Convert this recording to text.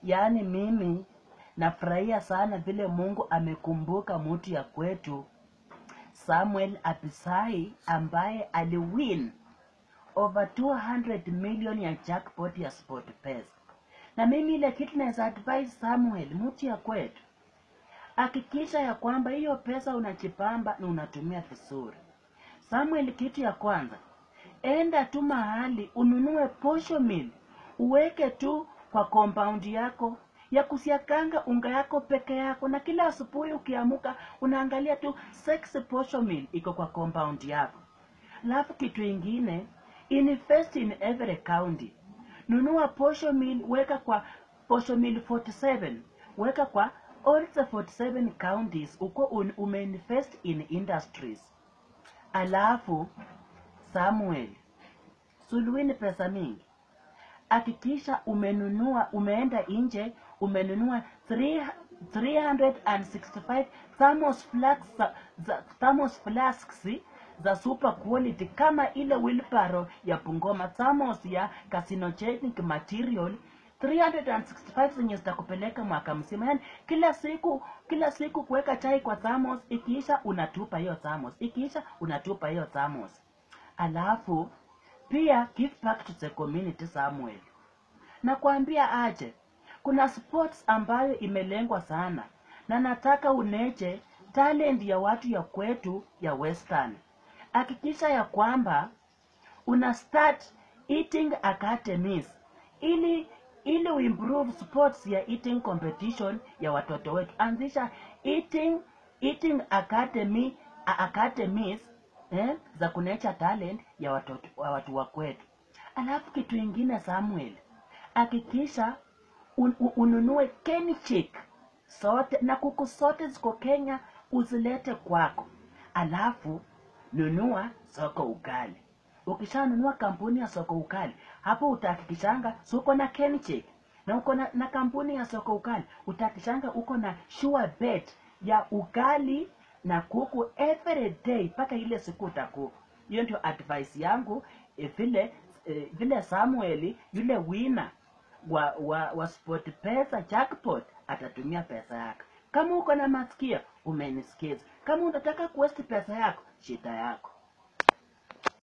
Yaani mimi nafurahia sana vile Mungu amekumbuka mtu ya kwetu Samuel Abisai ambaye aliwin over 200 million ya jackpot ya SportPesa. Na mimi ile kitu naweza advise Samuel, mtu ya kwetu, hakikisha ya kwamba hiyo pesa unajipamba na unatumia vizuri. Samuel, kitu ya kwanza, enda tu mahali ununue posho meal, uweke tu kwa compound yako ya kusiakanga unga yako peke yako, na kila asubuhi ukiamuka unaangalia tu 6 posho meal iko kwa compound yako. Alafu kitu ingine, invest in every county. Nunua posho meal, weka kwa posho meal 47, weka kwa all the 47 counties, uko umeinvest in industries. Alafu Samuel, suluhini pesa mingi, hakikisha umeenda nje umenunua 365 thermos flasks za super quality, kama ile wheelbarrow ya Bungoma, thermos ya carcinogenic material 365 zenye zitakupeleka mwaka mzima. Yani kila siku kuweka chai kwa thermos, ikiisha unatupa hiyo thermos, ikiisha unatupa hiyo thermos. Alafu pia give back to the community Samuel. Na kuambia aje, kuna sports ambayo imelengwa sana, na nataka uneche talent ya watu ya kwetu ya Western. Hakikisha ya kwamba una start eating academies ili uimprove sports ya eating competition ya watoto wetu. Anzisha eating academies za kunecha talent ya watu wa kwetu. Alafu kitu ingine Samuel, hakikisha ununue Kenchick sote na kuku sote ziko Kenya, uzilete kwako. Alafu nunua soko ukali. Ukishanunua kampuni ya soko ukali, hapo utahakikishanga uko na Kenchick na uko na kampuni ya soko ukali, utahakikishanga uko na sure bet ya ukali na kuku every day mpaka ile siku utakufa. Hiyo ndio advice yangu, vile Samuel yule winner wa SportPesa jackpot atatumia pesa yako. Kama uko na masikio umenisikiza, kama unataka kuwaste pesa yako, shida yako.